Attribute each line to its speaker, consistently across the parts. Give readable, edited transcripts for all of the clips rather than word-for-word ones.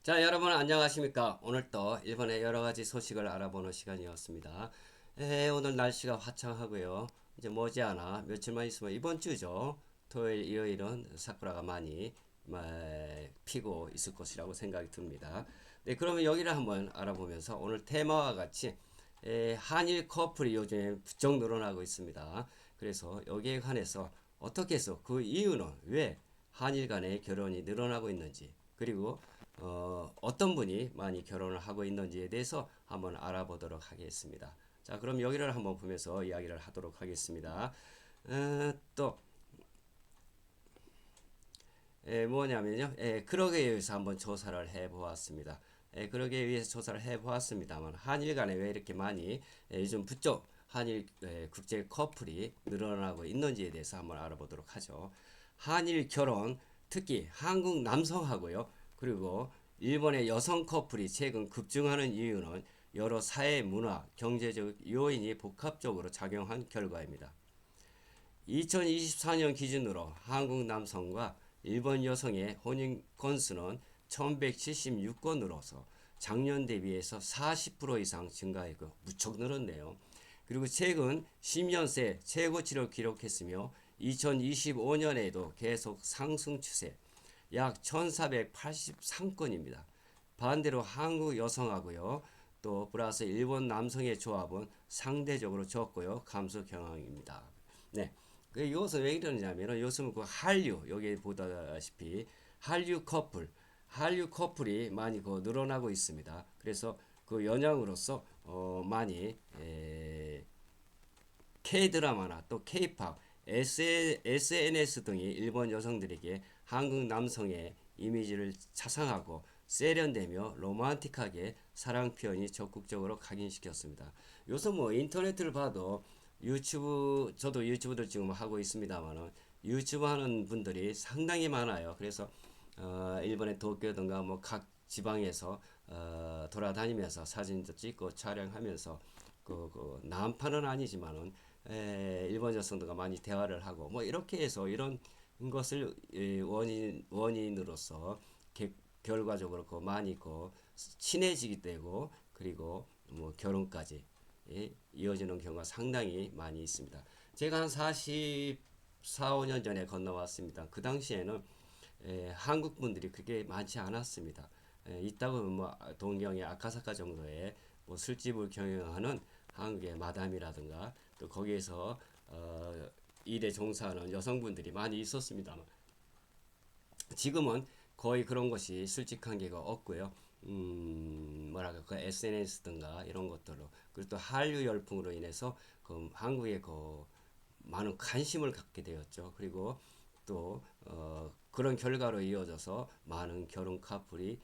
Speaker 1: 자, 여러분 안녕하십니까? 오늘 또 일본의 여러 가지 소식을 알아보는 시간이었습니다. 오늘 날씨가 화창하고요. 이제 머지않아 며칠만 있으면 이번 주죠. 토요일, 일요일은 사쿠라가 많이 피고 있을 것이라고 생각이 듭니다. 네, 그러면 여기를 한번 알아보면서 오늘 테마와 같이 한일 커플이 요즘에 부쩍 늘어나고 있습니다. 그래서 여기에 관해서 어떻게 해서 그 이유는 왜 한일 간의 결혼이 늘어나고 있는지, 그리고 어떤 분이 많이 결혼을 하고 있는지에 대해서 한번 알아보도록 하겠습니다. 자, 그럼 여기를 한번 보면서 이야기를 하도록 하겠습니다. 또 뭐냐면요, 그러기에 의해서 한번 조사를 해보았습니다. 그러기에 의해서 조사를 해보았습니다만 한일 간에 왜 이렇게 많이 요즘 부쩍 한일 국제 커플이 늘어나고 있는지에 대해서 한번 알아보도록 하죠. 한일 결혼, 특히 한국 남성하고요, 그리고 일본의 여성 커플이 최근 급증하는 이유는 여러 사회, 문화, 경제적 요인이 복합적으로 작용한 결과입니다. 2024년 기준으로 한국 남성과 일본 여성의 혼인 건수는 1176건으로서 작년 대비해서 40% 이상 증가했고 무척 늘었네요. 그리고 최근 10년 새 최고치를 기록했으며 2025년에도 계속 상승 추세, 약 1483건입니다. 반대로 한국 여성하고요, 또 플러스 일본 남성의 조합은 상대적으로 적고요, 감소 경향입니다. 네. 이것은 왜 이러냐면은 요즘 그 한류, 여기 보다시피 한류 커플이 많이 늘어나고 있습니다. 그래서 그 영향으로서 많이 K-드라마나 또 K-팝, SNS 등이 일본 여성들에게 한국 남성의 이미지를 자상하고 세련되며 로man틱하게 사랑 표현이 적극적으로 각인시켰습니다. 요즘 뭐 인터넷을 봐도 저도 유튜브를 지금 하고 있습니다만은 유튜브 하는 분들이 상당히 많아요. 그래서 일본의 도쿄든가 뭐 각 지방에서 돌아다니면서 사진도 찍고 촬영하면서 그 난판은 아니지만은 일본 여성들과 많이 대화를 하고 뭐 이렇게 해서 이런 것을 원인으로서 결과적으로 많이 친해지게 되고, 그리고 뭐 결혼까지 이어지는 경우가 상당히 많이 있습니다. 제가 한 44, 5년 전에 건너왔습니다. 그 당시에는 한국 분들이 그렇게 많지 않았습니다. 있다고 하면 뭐 동경의 아카사카 정도의 뭐 술집을 경영하는 한국의 마담이라든가 또 거기에서 일에 종사하는 여성분들이 많이 있었습니다만 지금은 거의 그런 것이 술집 관계가 없고요. 뭐랄까 그 SNS 등가 이런 것들로, 그리고 또 한류 열풍으로 인해서 그 한국에 그 많은 관심을 갖게 되었죠. 그리고 또 그런 결과로 이어져서 많은 결혼 커플이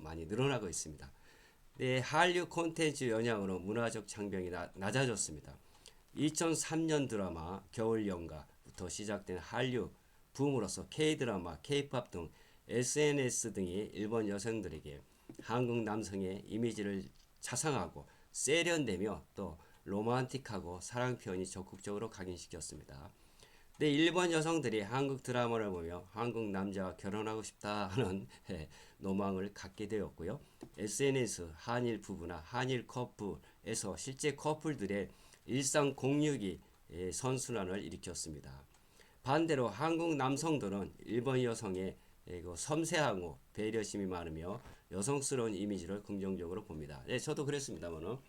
Speaker 1: 많이 늘어나고 있습니다. 네, 한류 콘텐츠 영향으로 문화적 장벽이 낮아졌습니다. 2003년 드라마 겨울연가부터 시작된 한류 붐으로써 K-드라마, K-팝 등 SNS 등이 일본 여성들에게 한국 남성의 이미지를 자상하고 세련되며 또 로man틱하고 사랑 표현이 적극적으로 각인시켰습니다. 근데 일본 여성들이 한국 드라마를 보며 한국 남자와 결혼하고 싶다 하는 로망을 갖게 되었고요. SNS 한일 부부나 한일 커플에서 실제 커플들의 일상 공유기 선순환을 일으켰습니다. 반대로 한국 남성들은 일본 여성의 섬세하고 배려심이 많으며 여성스러운 이미지를 긍정적으로 봅니다. 네, 저도 그랬습니다만은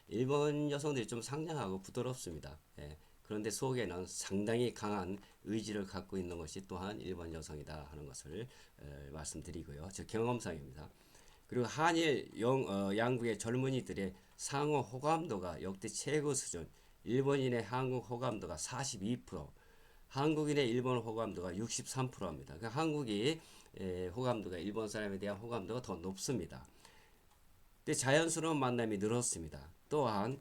Speaker 1: 일본 여성들이 좀 상냥하고 부드럽습니다. 그런데 속에는 상당히 강한 의지를 갖고 있는 것이 또한 일본 여성이다 하는 것을 말씀드리고요. 저 경험상입니다. 그리고 한일 양국의 젊은이들의 상호 호감도가 역대 최고 수준. 일본인의 한국 호감도가 42%, 한국인의 일본 호감도가 63%입니다. 그러니까 한국이 호감도가 일본 사람에 대한 호감도가 더 높습니다. 근데 자연스러운 만남이 늘었습니다. 또한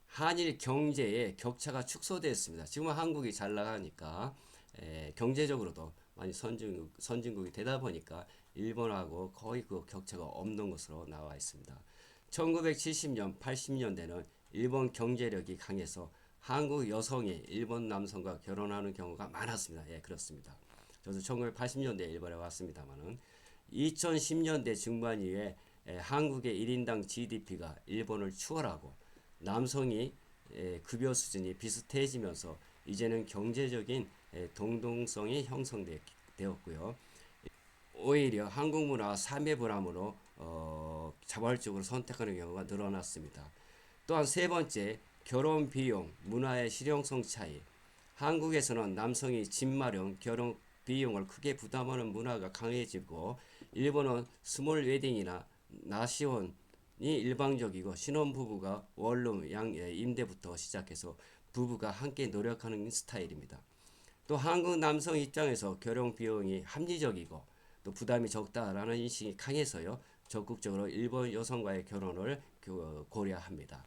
Speaker 1: 한일 경제의 격차가 축소되었습니다. 지금 한국이 잘 나가니까 경제적으로도 많이 선진국이 되다 보니까 일본하고 거의 그 격차가 없는 것으로 나와 있습니다. 1970년, 80년대는 일본 경제력이 강해서 한국 여성이 일본 남성과 결혼하는 경우가 많았습니다. 예, 그렇습니다. 저도 1980년대에 일본에 왔습니다만은 2010년대 중반 이후에 한국의 1인당 GDP가 일본을 추월하고 남성이 급여 수준이 비슷해지면서 이제는 경제적인 동등성이 형성되었고요. 오히려 한국 문화와 삶의 불함으로 자발적으로 선택하는 경우가 늘어났습니다. 또한 세 번째, 결혼 비용, 문화의 실용성 차이. 한국에서는 남성이 집 마련, 결혼 비용을 크게 부담하는 문화가 강해지고 일본은 스몰 웨딩이나 나시혼이 일방적이고 신혼부부가 원룸, 임대부터 시작해서 부부가 함께 노력하는 스타일입니다. 또 한국 남성 입장에서 결혼 비용이 합리적이고 또 부담이 적다라는 인식이 강해서요. 적극적으로 일본 여성과의 결혼을 고려합니다.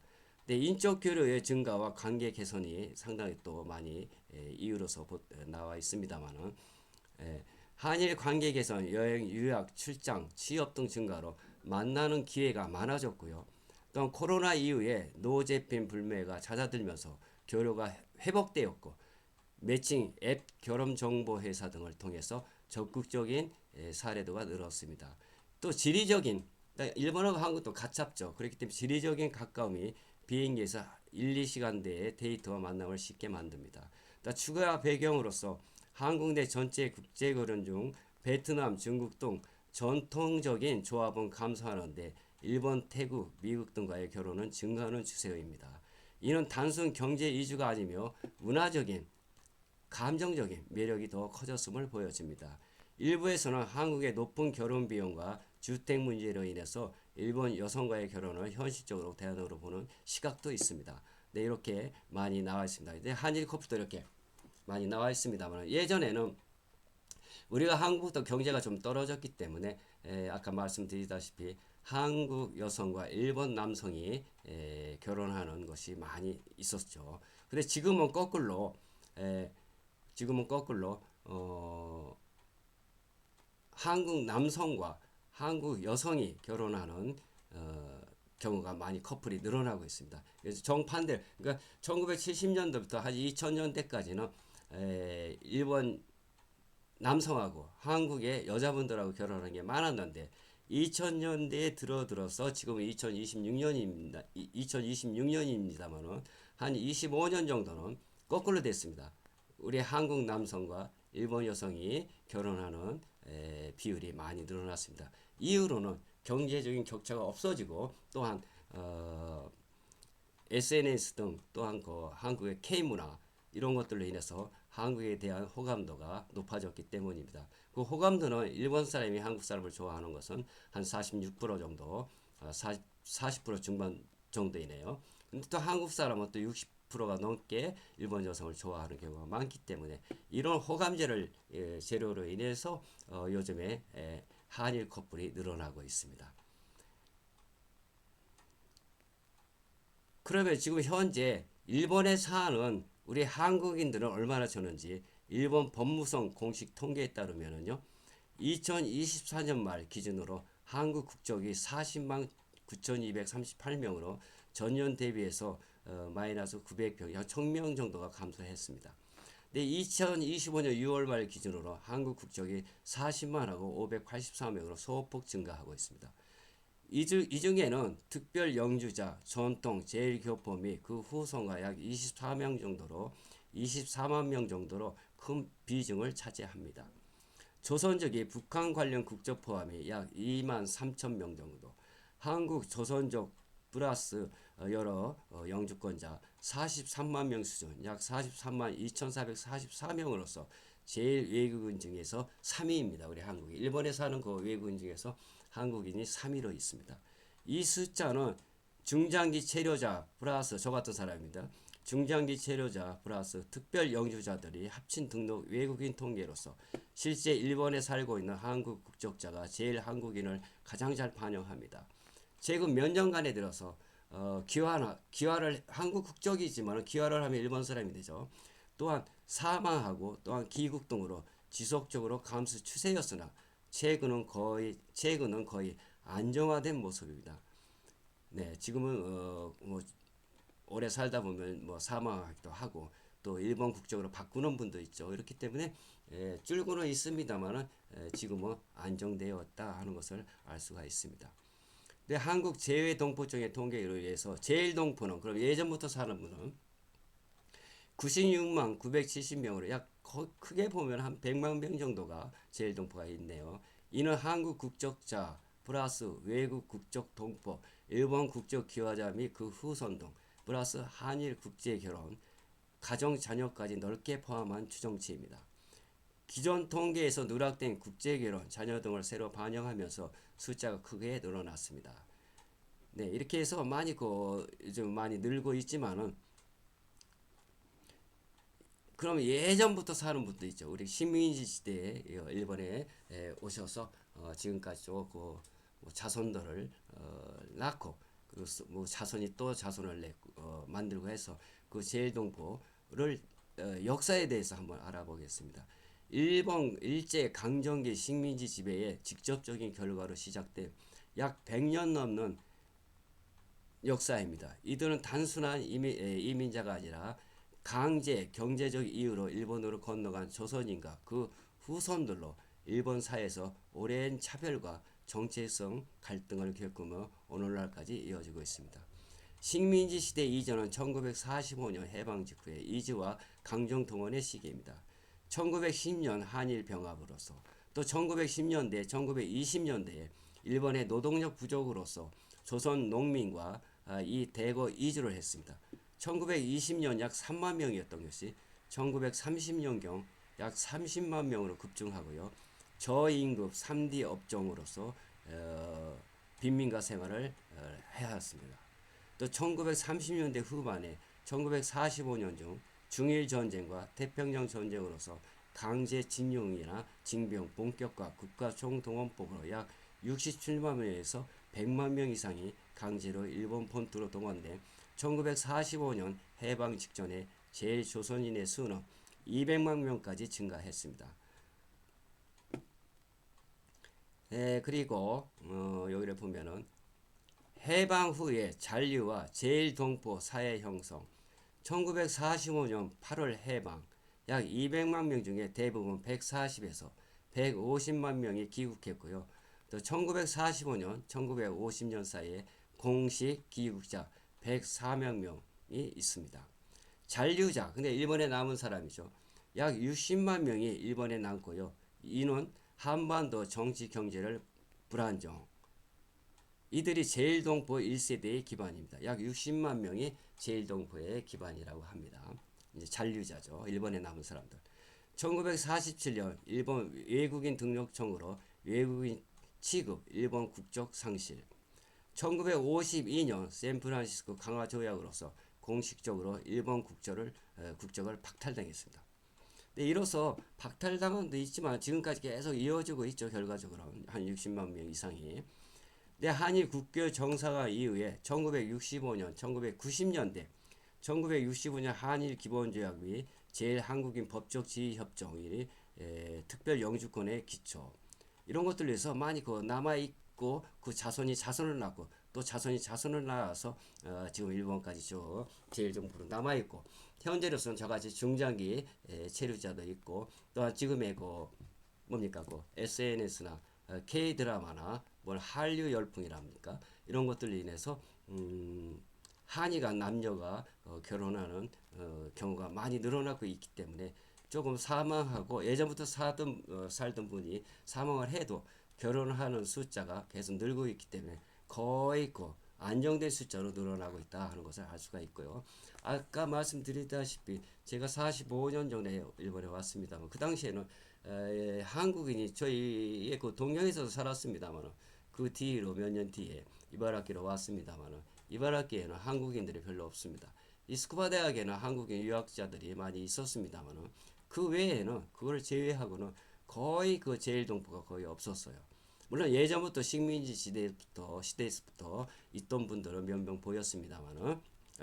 Speaker 1: 네, 인적 교류의 증가와 관계 개선이 상당히 또 많이 이유로서 나와 있습니다만은 한일 관계 개선, 여행, 유학, 출장, 취업 등 증가로 만나는 기회가 많아졌고요. 또한 코로나 이후에 노재팬 불매가 잦아들면서 교류가 회복되었고 매칭 앱, 결혼 정보 회사 등을 통해서 적극적인 사례도가 늘었습니다. 또 지리적인 일본하고 한국도 가깝죠. 그렇기 때문에 지리적인 가까움이 비행기에서 1, 2시간대의 데이트와 만남을 쉽게 만듭니다. 또 추가 배경으로서 한국 내 전체 국제 결혼 중 베트남, 중국 등 전통적인 조합은 감소하는데 일본, 태국, 미국 등과의 결혼은 증가하는 추세입니다. 이는 단순 경제 이주가 아니며 문화적인 감정적인 매력이 더 커졌음을 보여집니다. 일부에서는 한국의 높은 결혼 비용과 주택 문제로 인해서 일본 여성과의 결혼을 현실적으로 대안으로 보는 시각도 있습니다. 네, 이렇게 많이 나와 있습니다. 네, 한일 커플도 이렇게 많이 나와 있습니다만 예전에는 우리가 한국도 경제가 좀 떨어졌기 때문에 아까 말씀드리다시피 한국 여성과 일본 남성이 결혼하는 것이 많이 있었죠. 근데 지금은 거꾸로 한국 남성과 한국 여성이 결혼하는 경우가 많이 커플이 늘어나고 있습니다. 그래서 정반대, 그러니까 1970년대부터 한 2000년대까지는 일본 남성하고 한국의 여자분들하고 결혼하는 게 많았는데 2000년대에 들어서 지금은 2026년입니다만은 한 25년 정도는 거꾸로 됐습니다. 우리 한국 남성과 일본 여성이 결혼하는 비율이 많이 늘어났습니다. 이유로는 경제적인 격차가 없어지고 또한 SNS 등 또한 그 한국의 K문화 이런 것들로 인해서 한국에 대한 호감도가 높아졌기 때문입니다. 그 호감도는 일본 사람이 한국 사람을 좋아하는 것은 한 46% 정도, 40% 중반 정도이네요. 근데 또 한국 사람은 또 60%가 넘게 일본 여성을 좋아하는 경우가 많기 때문에 이런 호감제를 재료로 인해서 요즘에 한일 커플이 늘어나고 있습니다. 그러면 지금 현재 일본에 사는 우리 한국인들은 얼마나 되는지 일본 법무성 공식 통계에 따르면요. 2024년 말 기준으로 한국 국적이 40만 9,238명으로 전년 대비해서 마이너스 900명, 약 1,000명 정도가 감소했습니다. 근데 2025년 6월 말 기준으로 한국 국적이 40만하고 584명으로 소폭 증가하고 있습니다. 이 중에는 특별 영주자, 전통, 제일교포 및 그 후손과 약 24만 명 정도로 큰 비중을 차지합니다. 조선족이 북한 관련 국적 포함이 약 2만 3천 명 정도, 한국 조선족 플러스 여러 영주권자 43만 명 수준, 약 43만 2,444명으로서 제일 외국인 중에서 3위입니다. 우리 한국이 일본에 사는 그 외국인 중에서 한국인이 3위로 있습니다. 이 숫자는 중장기 체류자 플러스 저 같은 사람입니다. 중장기 체류자 플러스 특별 영주자들이 합친 등록 외국인 통계로서 실제 일본에 살고 있는 한국 국적자가 제일 한국인을 가장 잘 반영합니다. 최근 몇 년간에 들어서 기화를 한국 국적이지만 기화를 하면 일본 사람이 되죠. 또한 사망하고 또한 기국 등으로 지속적으로 감소 추세였으나 최근은 거의 안정화된 모습입니다. 네, 지금은 오래 살다 보면 뭐 사망하기도 하고 또 일본 국적으로 바꾸는 분도 있죠. 이렇기 때문에 줄고는 있습니다만은 지금은 안정되었다 하는 것을 알 수가 있습니다. 근데 한국 재외동포청의 통계에 의해서 제일동포는 그럼 예전부터 사는 분은 96만 970명으로 약 크게 보면 한 100만 명 정도가 제일동포가 있네요. 이는 한국 국적자 플러스 외국 국적 동포, 일본 국적 기여자 및 그 후손 등 플러스 한일 국제 결혼, 가정 자녀까지 넓게 포함한 추정치입니다. 기존 통계에서 누락된 국제 결혼, 자녀 등을 새로 반영하면서 숫자가 크게 늘어났습니다. 네, 이렇게 해서 요즘 많이 늘고 있지만은 그럼 예전부터 사는 분도 있죠. 우리 식민지 시대에 일본에 오셔서 지금까지 그 자손들을 낳고 그리고 뭐 자손이 또 자손을 만들고 해서 그 제일동포를 역사에 대해서 한번 알아보겠습니다. 일본 일제 강점기 식민지 지배의 직접적인 결과로 시작된 약 100년 넘는 역사입니다. 이들은 단순한 이민자가 아니라 강제 경제적 이유로 일본으로 건너간 조선인과 그 후손들로 일본 사회에서 오랜 차별과 정체성 갈등을 겪으며 오늘날까지 이어지고 있습니다. 식민지 시대 이전은 1945년 해방 직후의 이주와 강정 동원의 시기입니다. 1910년 한일 병합으로서 또 1910년대, 1920년대에 일본의 노동력 부족으로서 조선 농민과 이 대거 이주를 했습니다. 1920년 약 3만 명이었던 것이 1930년경 약 30만 명으로 급증하고요. 저임금 3D 업종으로서 빈민가 생활을 해왔습니다. 또 1930년대 후반에 1945년 중 중일 전쟁과 태평양 전쟁으로서 강제징용이나 징병, 본격화, 국가총동원법으로 약 67만 명에서 100만 명 이상이 강제로 일본 본토로 동원돼 1945년 해방 직전에 제일조선인의 수는 200만 명까지 증가했습니다. 그리고 여기를 보면은 해방 후에 잔류와 제일동포 사회 형성 1945년 8월 해방 약 200만 명 중에 대부분 140에서 150만 명이 귀국했고요. 또 1945년, 1950년 사이에 공식 귀국자 104만 명이 있습니다. 잔류자, 근데 일본에 남은 사람이죠. 약 60만 명이 일본에 남고요. 이는 한반도 정치 경제를 불안정. 이들이 제일동포 1세대의 기반입니다. 약 60만 명이 제일동포의 기반이라고 합니다. 이제 잔류자죠. 일본에 남은 사람들. 1947년 일본 외국인 등록청으로 외국인 취급 일본 국적 상실. 1952년 샌프란시스코 강화 조약으로서 공식적으로 일본 국적을 박탈당했습니다. 네, 이로써 박탈당한 데 있지만 지금까지 계속 이어지고 있죠. 결과적으로 한 60만 명 이상이. 네, 한일 국교 정상화 이후에 1965년, 1990년대, 1965년 한일 기본조약 및 제일한국인 법적 지위 협정이 특별 영주권의 기초 이런 것들을 위해서 많이 남아 있고 그 자손을 낳고 또 자손을 낳아서 지금 일본까지 쭉 제일정부로 남아 있고 현재로서는 저같이 중장기 체류자도 있고 또한 지금의 뭡니까 SNS나 K 드라마나 뭘 한류 열풍이랍니까 이런 것들로 인해서 한이간 남녀가 결혼하는 경우가 많이 늘어나고 있기 때문에 조금 사망하고 예전부터 살던 분이 사망을 해도 결혼하는 숫자가 계속 늘고 있기 때문에 거의 안정된 숫자로 늘어나고 있다 하는 것을 알 수가 있고요. 아까 말씀드렸다시피 제가 45년 전에 일본에 왔습니다만 그 당시에는 한국인이 저희의 동양에서 살았습니다만 그 뒤로 몇 년 뒤에 이바라키로 왔습니다만 이바라키에는 한국인들이 별로 없습니다. 이스쿠바 대학에는 한국인 유학자들이 많이 있었습니다만 그 외에는 그걸 제외하고는 거의 제일동포가 거의 없었어요. 물론 예전부터 식민지 시대에서부터 있던 분들은 몇 명 보였습니다만은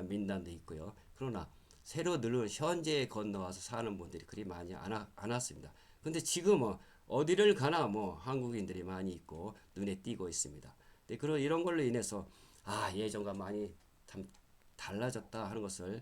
Speaker 1: 민단도 있고요. 그러나 새로 늘은 현재에 건너와서 사는 분들이 그리 많이 안 왔습니다. 근데 지금은 어디를 가나 한국인들이 많이 있고 눈에 띄고 있습니다. 근데 이런 걸로 인해서 예전과 많이 참 달라졌다 하는 것을